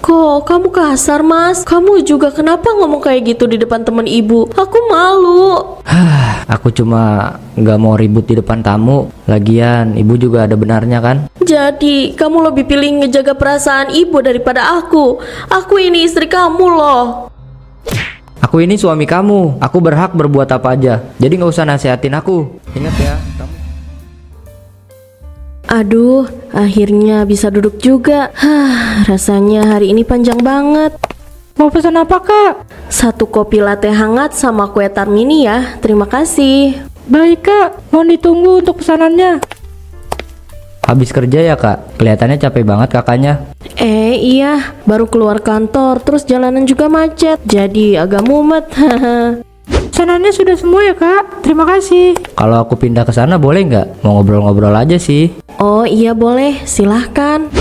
Kok kamu kasar, Mas? Kamu juga kenapa ngomong kayak gitu di depan teman ibu? Aku malu. Aku cuma nggak mau ribut di depan tamu. Lagian ibu juga ada benarnya kan? Jadi, kamu lebih pilih ngejaga perasaan ibu daripada aku. Aku ini istri kamu loh. Aku ini suami kamu. Aku berhak berbuat apa aja. Jadi nggak usah nasihatin aku. Ingat ya, kamu. Aduh, akhirnya bisa duduk juga. Rasanya hari ini panjang banget. Mau pesan apa, Kak? 1 kopi latte hangat sama kue tar mini ya. Terima kasih. Baik, Kak. Mohon ditunggu untuk pesanannya. Habis kerja ya kak? Kelihatannya capek banget kakaknya. Iya, baru keluar kantor, terus jalanan juga macet. Jadi agak mumet. Pesanannya sudah semua ya, Kak. Terima kasih. Kalau aku pindah ke sana boleh nggak? Mau ngobrol-ngobrol aja sih. Oh iya boleh, silahkan.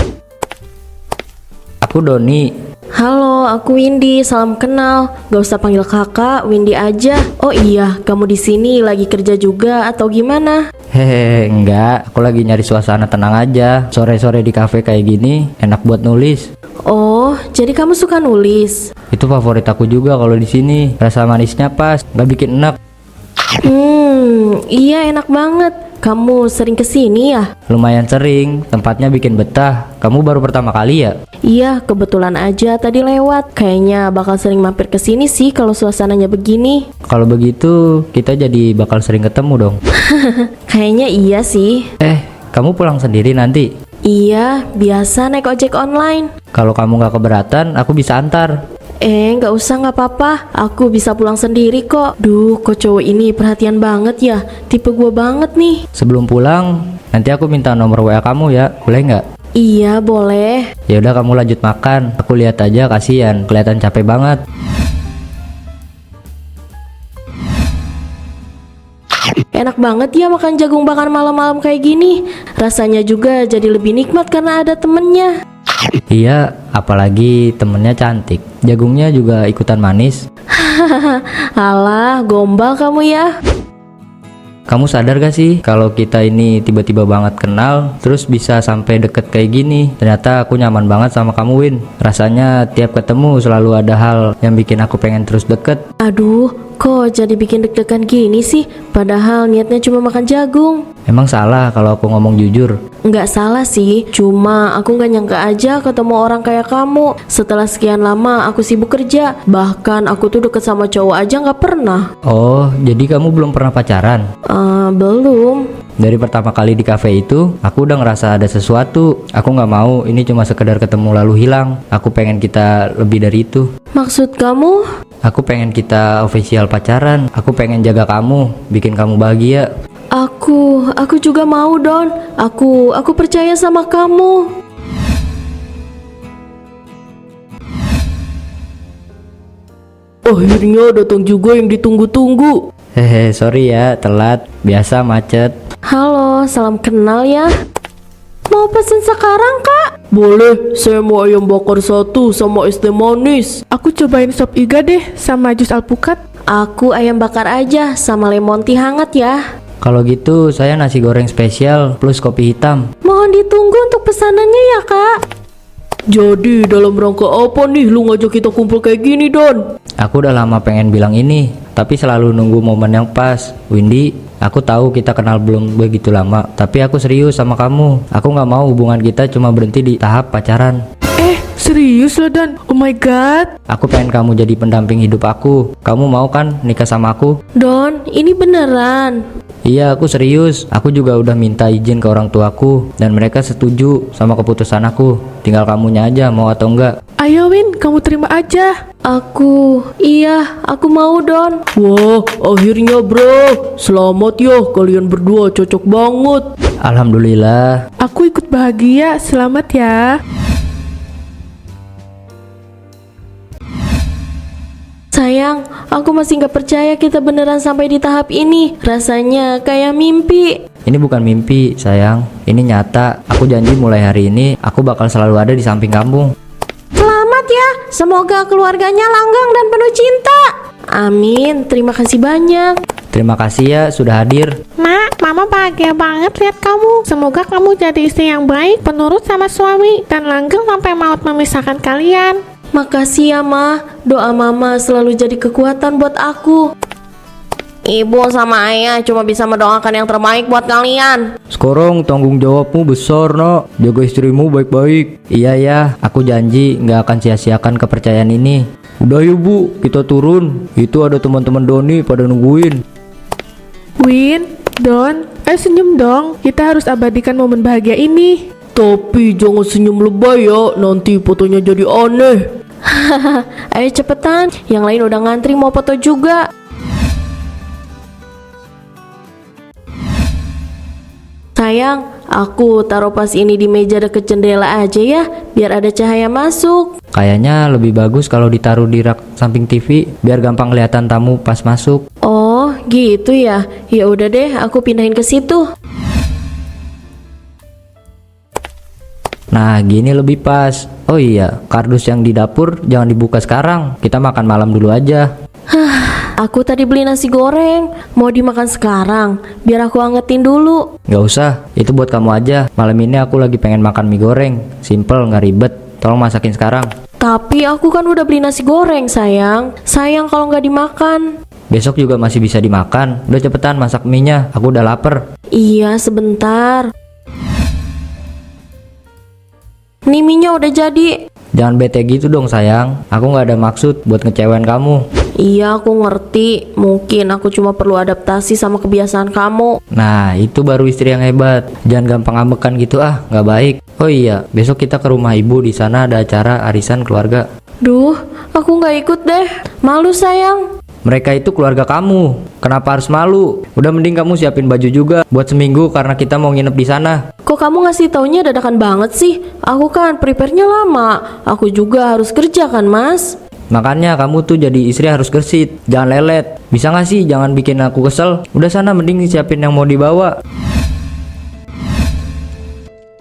Aku Doni. Halo, aku Windy. Salam kenal. Gak usah panggil kakak, Windy aja. Oh iya, kamu di sini lagi kerja juga atau gimana? Hehehe, enggak. Aku lagi nyari suasana tenang aja. Sore-sore di kafe kayak gini, enak buat nulis. Oh, jadi kamu suka nulis? Itu favorit aku juga kalau di sini. Rasa manisnya pas, nggak bikin enak. Iya enak banget. Kamu sering kesini ya? Lumayan sering. Tempatnya bikin betah. Kamu baru pertama kali ya? Iya, kebetulan aja tadi lewat. Kayaknya bakal sering mampir kesini sih kalau suasananya begini. Kalau begitu, kita jadi bakal sering ketemu dong. Kayaknya iya sih. Kamu pulang sendiri nanti? Iya, biasa naik ojek online. Kalau kamu nggak keberatan, aku bisa antar. Nggak usah, nggak apa-apa. Aku bisa pulang sendiri kok. Duh, kok cowok ini perhatian banget ya. Tipe gua banget nih. Sebelum pulang, nanti aku minta nomor WA kamu ya, boleh nggak? Iya, boleh. Ya udah kamu lanjut makan. Aku lihat aja, kasihan, kelihatan capek banget. Enak banget ya makan jagung bakar malam-malam kayak gini. Rasanya juga jadi lebih nikmat karena ada temennya. Iya, apalagi temennya cantik. Jagungnya juga ikutan manis. Alah, gombal kamu ya. Kamu sadar gak sih kalau kita ini tiba-tiba banget kenal, terus bisa sampai deket kayak gini? Ternyata aku nyaman banget sama kamu, Win. Rasanya tiap ketemu selalu ada hal yang bikin aku pengen terus deket. Aduh, kok jadi bikin deg-degan gini sih? Padahal niatnya cuma makan jagung. Emang salah kalau aku ngomong jujur? Nggak salah sih, cuma aku nggak nyangka aja ketemu orang kayak kamu. Setelah sekian lama aku sibuk kerja, bahkan aku tuh deket sama cowok aja nggak pernah. Oh, jadi kamu belum pernah pacaran? Belum. Dari pertama kali di cafe itu, aku udah ngerasa ada sesuatu. Aku nggak mau ini cuma sekedar ketemu lalu hilang. Aku pengen kita lebih dari itu. Maksud kamu? Aku pengen kita official pacaran. Aku pengen jaga kamu, bikin kamu bahagia. Aku juga mau, Don. Aku percaya sama kamu. Akhirnya datang juga yang ditunggu-tunggu. Hehe, sorry ya, telat. Biasa macet. Halo, salam kenal ya. Mau pesen sekarang, Kak? Boleh, saya mau ayam bakar 1 sama es teh manis. Aku cobain sop iga deh sama jus alpukat. Aku ayam bakar aja sama lemon tea hangat ya. Kalau gitu, saya nasi goreng spesial plus kopi hitam. Mohon ditunggu untuk pesanannya ya, Kak. Jadi dalam rangka apa nih lu ngajak kita kumpul kayak gini, Don? Aku udah lama pengen bilang ini, tapi selalu nunggu momen yang pas. Windy, aku tahu kita kenal belum begitu lama, tapi aku serius sama kamu. Aku nggak mau hubungan kita cuma berhenti di tahap pacaran. Serius lo, Don? Oh my god. Aku pengen kamu jadi pendamping hidup aku. Kamu mau kan nikah sama aku? Don, ini beneran. Iya, aku serius. Aku juga udah minta izin ke orang tuaku dan mereka setuju sama keputusan aku. Tinggal kamunya aja mau atau enggak. Ayo, Win, kamu terima aja. Aku mau, Don. Wah, akhirnya bro. Selamat ya, kalian berdua cocok banget. Alhamdulillah. Aku ikut bahagia, selamat ya. Sayang, aku masih gak percaya kita beneran sampai di tahap ini. Rasanya kayak mimpi. Ini bukan mimpi, sayang. Ini nyata. Aku janji mulai hari ini aku bakal selalu ada di samping kamu. Selamat ya, semoga keluarganya langgang dan penuh cinta. Amin, terima kasih banyak. Terima kasih ya sudah hadir. Nak, Mama bahagia banget lihat kamu. Semoga kamu jadi istri yang baik, penurut sama suami, dan langgeng sampai maut memisahkan kalian. Makasih ya Ma, doa Mama selalu jadi kekuatan buat aku. Ibu sama ayah cuma bisa mendoakan yang terbaik buat kalian. Sekarang tanggung jawabmu besar nak, jaga istrimu baik-baik. Iya ya, aku janji nggak akan sia-siakan kepercayaan ini. Udah yuk Bu, kita turun. Itu ada teman-teman Doni pada nungguin. Win, Don, senyum dong. Kita harus abadikan momen bahagia ini. Tapi jangan senyum lebay ya, nanti fotonya jadi aneh. Ayo cepetan, yang lain udah ngantri mau foto juga. Sayang, aku taruh pas ini di meja deket jendela aja ya, biar ada cahaya masuk. Kayaknya lebih bagus kalau ditaruh di rak samping TV, biar gampang kelihatan tamu pas masuk. Oh, gitu ya. Ya udah deh, aku pindahin ke situ. Nah, gini lebih pas. Oh iya, kardus yang di dapur jangan dibuka sekarang. Kita makan malam dulu aja. Aku tadi beli nasi goreng, mau dimakan sekarang, biar aku angetin dulu. Gak usah, itu buat kamu aja. Malam ini aku lagi pengen makan mie goreng. Simple, gak ribet. Tolong masakin sekarang. Tapi aku kan udah beli nasi goreng, sayang. Sayang kalau nggak dimakan. Besok juga masih bisa dimakan. Udah cepetan masak mie-nya, aku udah lapar. Iya, sebentar. Nih mie-nya udah jadi. Jangan bete gitu dong sayang. Aku gak ada maksud buat ngecewain kamu. Iya, aku ngerti. Mungkin aku cuma perlu adaptasi sama kebiasaan kamu. Nah, itu baru istri yang hebat. Jangan gampang ambekan gitu gak baik. Oh iya, besok kita ke rumah ibu. Di sana ada acara arisan keluarga. Duh, aku nggak ikut deh. Malu sayang. Mereka itu keluarga kamu. Kenapa harus malu? Udah mending kamu siapin baju juga buat seminggu karena kita mau nginep di sana. Kok kamu ngasih taunya dadakan banget sih? Aku kan prepare-nya lama. Aku juga harus kerja kan, Mas? Makanya kamu tuh jadi istri harus gesit, jangan lelet. Bisa gak sih jangan bikin aku kesel? Udah sana mending siapin yang mau dibawa.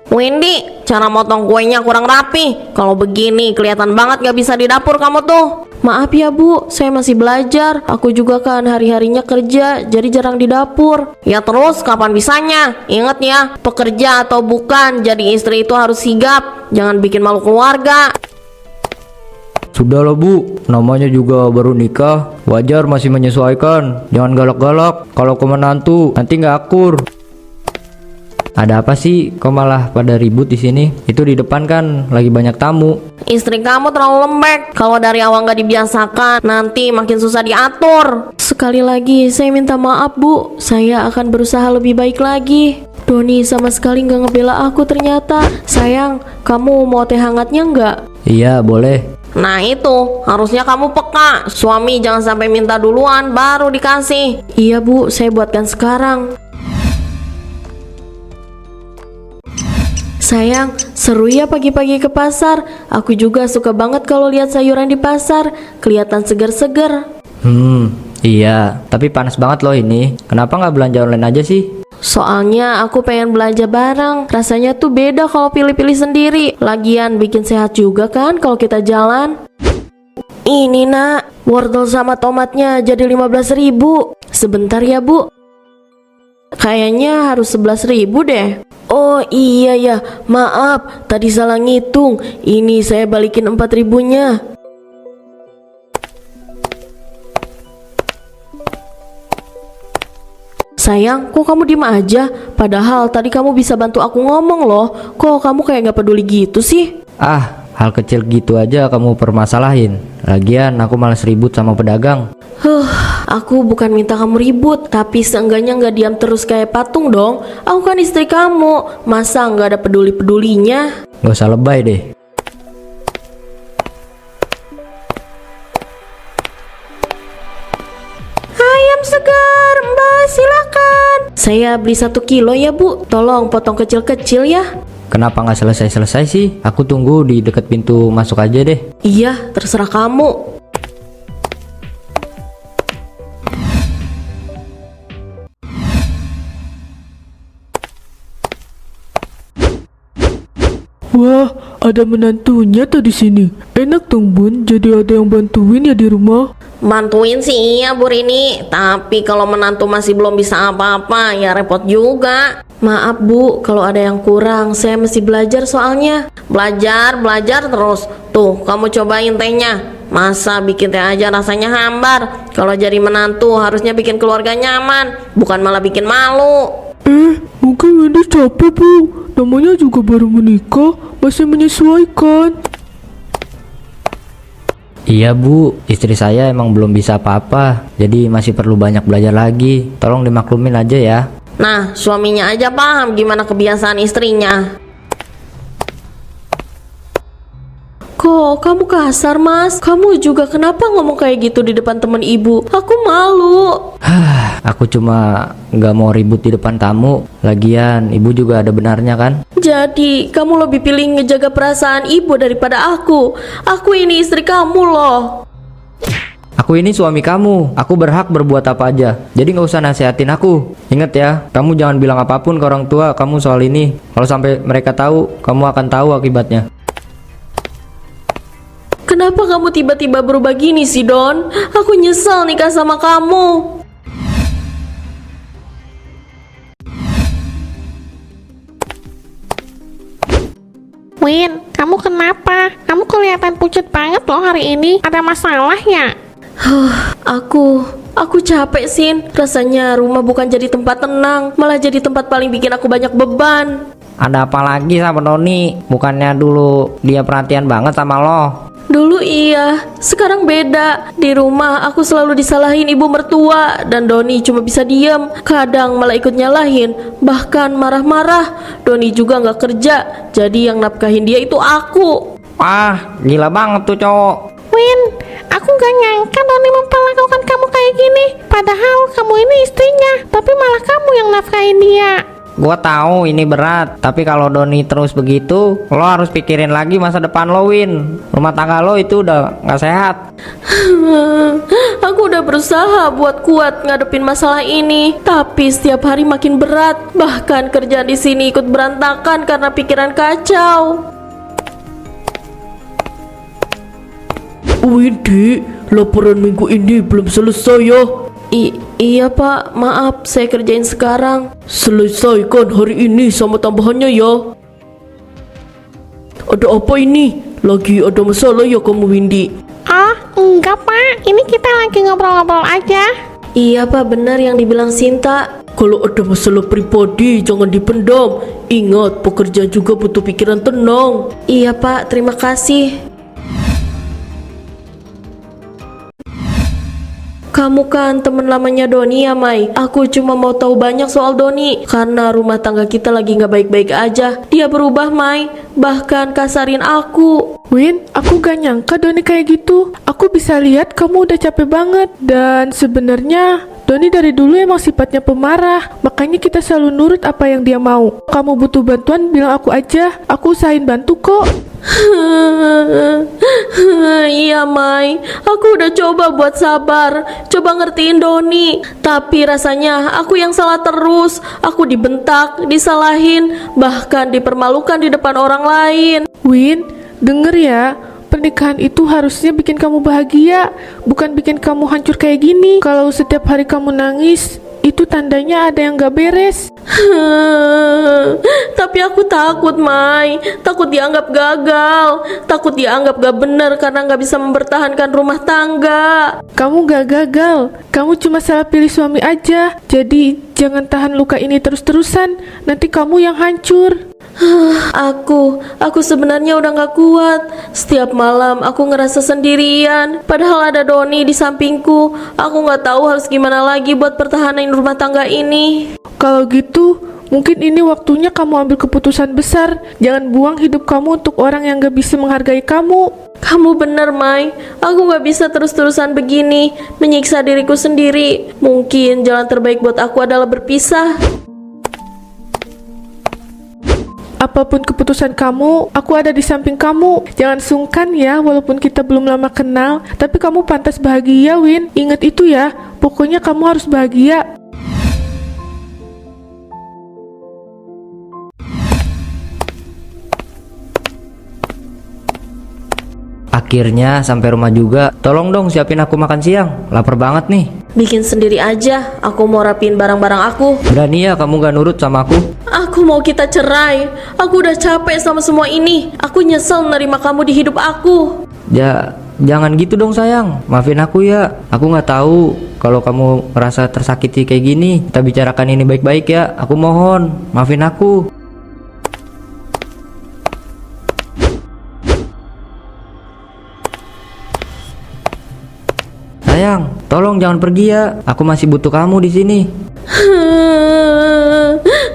Wendy, cara motong kuenya kurang rapi. Kalau begini kelihatan banget gak bisa di dapur kamu tuh. Maaf ya Bu, saya masih belajar. Aku juga kan hari-harinya kerja, jadi jarang di dapur. Ya terus kapan bisanya? Ingat ya, pekerja atau bukan, jadi istri itu harus sigap. Jangan bikin malu keluarga. Sudahlah Bu, namanya juga baru nikah, wajar masih menyesuaikan. Jangan galak-galak, kalau ke menantu nanti nggak akur. Ada apa sih? Kok malah pada ribut di sini? Itu di depan kan lagi banyak tamu. Istri kamu terlalu lembek. Kalau dari awal nggak dibiasakan, nanti makin susah diatur. Sekali lagi, saya minta maaf Bu. Saya akan berusaha lebih baik lagi. Doni sama sekali nggak ngebela aku ternyata. Sayang, kamu mau teh hangatnya nggak? Iya, boleh. Nah itu, harusnya kamu peka. Suami jangan sampai minta duluan, baru dikasih. Iya Bu, saya buatkan sekarang. Sayang, seru ya pagi-pagi ke pasar. Aku juga suka banget kalau lihat sayuran di pasar. Kelihatan segar-segar. Iya, tapi panas banget loh ini. Kenapa nggak belanja online aja sih? Soalnya aku pengen belanja barang. Rasanya tuh beda kalau pilih-pilih sendiri. Lagian bikin sehat juga kan kalau kita jalan. Ini nak, wortel sama tomatnya jadi 15.000. Sebentar ya Bu. Kayaknya harus 11.000 deh. Oh iya ya, maaf, tadi salah ngitung. Ini saya balikin 4.000-nya. Sayang, kok kamu diem aja? Padahal tadi kamu bisa bantu aku ngomong loh. Kok kamu kayak gak peduli gitu sih? Hal kecil gitu aja kamu permasalahin. Lagian aku malas ribut sama pedagang. Aku bukan minta kamu ribut, tapi seenggaknya gak diam terus kayak patung dong. Aku kan istri kamu, masa gak ada peduli-pedulinya? Gak usah lebay deh. Ayam segar, Mbak, silakan. Saya beli 1 kilo ya Bu, tolong potong kecil-kecil ya. Kenapa nggak selesai-selesai sih? Aku tunggu di dekat pintu masuk aja deh. Iya, terserah kamu. Wah, ada menantunya tuh di sini. Enak dong Bun, jadi ada yang bantuin ya di rumah. Bantuin sih iya Bu Rini, tapi kalau menantu masih belum bisa apa-apa ya repot juga. Maaf Bu, kalau ada yang kurang, saya mesti belajar soalnya. Belajar terus. Tuh, kamu cobain tehnya. Masa bikin teh aja rasanya hambar. Kalau jadi menantu harusnya bikin keluarga nyaman, bukan malah bikin malu. Mungkin Wendy capek Bu, namanya juga baru menikah, masih menyesuaikan. Iya Bu, istri saya emang belum bisa apa-apa, jadi masih perlu banyak belajar lagi. Tolong dimaklumin aja ya. Nah, suaminya aja paham gimana kebiasaan istrinya. Kok kamu kasar Mas? Kamu juga kenapa ngomong kayak gitu di depan teman ibu? Aku malu. Aku cuma nggak mau ribut di depan tamu. Lagian ibu juga ada benarnya kan? Jadi, kamu lebih pilih ngejaga perasaan ibu daripada aku. Aku ini istri kamu loh. Aku ini suami kamu. Aku berhak berbuat apa aja. Jadi nggak usah nasihatin aku. Ingat ya, kamu jangan bilang apapun ke orang tua kamu soal ini. Kalau sampai mereka tahu, kamu akan tahu akibatnya. Kenapa kamu tiba-tiba berubah gini sih, Don? Aku nyesel nikah sama kamu. Win, kamu kenapa? Kamu kelihatan pucat banget loh hari ini. Ada masalah ya? Aku capek, Sin. Rasanya rumah bukan jadi tempat tenang, malah jadi tempat paling bikin aku banyak beban. Ada apa lagi sama Doni? Bukannya dulu dia perhatian banget sama lo? Dulu iya, sekarang beda. Di rumah aku selalu disalahin ibu mertua, dan Doni cuma bisa diam. Kadang malah ikut nyalahin, bahkan marah-marah. Doni juga nggak kerja, jadi yang nafkahin dia itu aku. Wah, gila banget tuh cowok. Win, aku gak nyangka Doni memperlakukan kamu kayak gini. Padahal kamu ini istrinya, tapi malah kamu yang nafkahin dia. Gua tahu ini berat, tapi kalau Doni terus begitu, lo harus pikirin lagi masa depan lo, Win. Rumah tangga lo itu udah nggak sehat. Aku udah berusaha buat kuat ngadepin masalah ini, tapi setiap hari makin berat. Bahkan kerja di sini ikut berantakan karena pikiran kacau. Wendy, laporan minggu ini belum selesai ya. Iya Pak, maaf saya kerjain sekarang. Selesaikan hari ini sama tambahannya ya. Ada apa ini? Lagi ada masalah ya kamu Windy? Oh, enggak Pak, ini kita lagi ngobrol-ngobrol aja. Iya Pak, benar yang dibilang Sinta. Kalau ada masalah pribadi jangan dipendam. Ingat, pekerja juga butuh pikiran tenang. Iya Pak, terima kasih. Kamu kan temen lamanya Doni ya Mai. Aku cuma mau tahu banyak soal Doni, karena rumah tangga kita lagi nggak baik-baik aja. Dia berubah Mai, bahkan kasarin aku. Win, aku gak nyangka Doni kayak gitu. Aku bisa lihat kamu udah capek banget. Dan sebenarnya Doni dari dulu emang sifatnya pemarah. Makanya kita selalu nurut apa yang dia mau. Kamu butuh bantuan bilang aku aja. Aku usahain bantu kok. Iya Mai, aku udah coba buat sabar, coba ngertiin Doni, tapi rasanya aku yang salah terus. Aku dibentak, disalahin, bahkan dipermalukan di depan orang lain. Win, denger ya, pernikahan itu harusnya bikin kamu bahagia, bukan bikin kamu hancur kayak gini. Kalau setiap hari kamu nangis, itu tandanya ada yang gak beres. Tapi aku takut Mai, takut dianggap gagal, takut dianggap gak bener karena gak bisa mempertahankan rumah tangga. Kamu gak gagal, kamu cuma salah pilih suami aja. Jadi jangan tahan luka ini terus-terusan, nanti kamu yang hancur. Aku sebenarnya udah gak kuat. Setiap malam aku ngerasa sendirian, padahal ada Doni di sampingku. Aku gak tahu harus gimana lagi buat pertahanan rumah tangga ini. Kalau gitu, mungkin ini waktunya kamu ambil keputusan besar. Jangan buang hidup kamu untuk orang yang gak bisa menghargai kamu. Kamu bener Mai, aku gak bisa terus-terusan begini, menyiksa diriku sendiri. Mungkin jalan terbaik buat aku adalah berpisah. Apapun keputusan kamu, aku ada di samping kamu. Jangan sungkan ya, walaupun kita belum lama kenal. Tapi kamu pantas bahagia, Win. Ingat itu ya, pokoknya kamu harus bahagia. Akhirnya sampai rumah juga. Tolong dong siapin aku makan siang. Lapar banget nih. Bikin sendiri aja, aku mau rapiin barang-barang aku. Berani ya kamu gak nurut sama aku? Aku mau kita cerai. Aku udah capek sama semua ini. Aku nyesel nerima kamu di hidup aku. Jangan gitu dong sayang. Maafin aku ya. Aku gak tahu kalau kamu merasa tersakiti kayak gini. Kita bicarakan ini baik-baik ya. Aku mohon, maafin aku. Sayang, tolong jangan pergi ya. Aku masih butuh kamu di sini.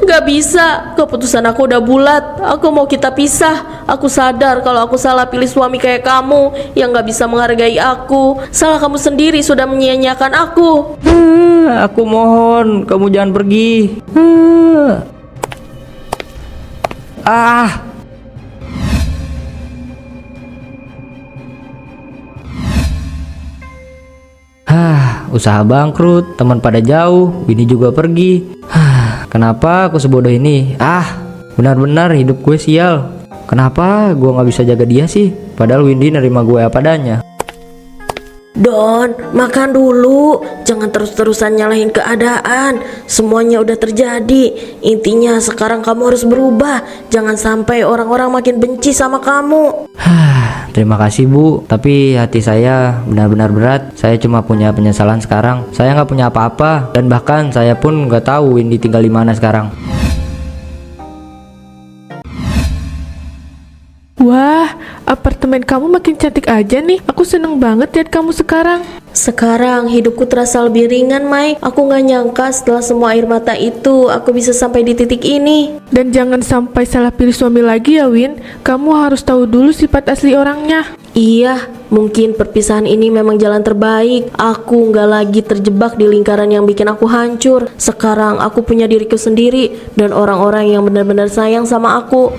Gak bisa, keputusan aku udah bulat. Aku mau kita pisah. Aku sadar kalau aku salah pilih suami kayak kamu yang gak bisa menghargai aku. Salah kamu sendiri sudah menyia-nyiakan aku. Aku mohon, kamu jangan pergi. Usaha bangkrut, teman pada jauh, bini juga pergi. Kenapa aku sebodoh ini? Benar-benar hidup gue sial. Kenapa gue nggak bisa jaga dia sih? Padahal Windy nerima gue apa adanya. Don, makan dulu. Jangan terus-terusan nyalahin keadaan. Semuanya udah terjadi. Intinya sekarang kamu harus berubah. Jangan sampai orang-orang makin benci sama kamu. Terima kasih Bu, tapi hati saya benar-benar berat. Saya cuma punya penyesalan sekarang. Saya nggak punya apa-apa, dan bahkan saya pun nggak tahu Windy tinggal di mana sekarang. Wah, apartemen kamu makin cantik aja nih. Aku seneng banget lihat kamu sekarang. Sekarang hidupku terasa lebih ringan, Mai. Aku gak nyangka setelah semua air mata itu aku bisa sampai di titik ini. Dan jangan sampai salah pilih suami lagi ya, Win. Kamu harus tahu dulu sifat asli orangnya. Iya, mungkin perpisahan ini memang jalan terbaik. Aku gak lagi terjebak di lingkaran yang bikin aku hancur. Sekarang aku punya diriku sendiri dan orang-orang yang benar-benar sayang sama aku.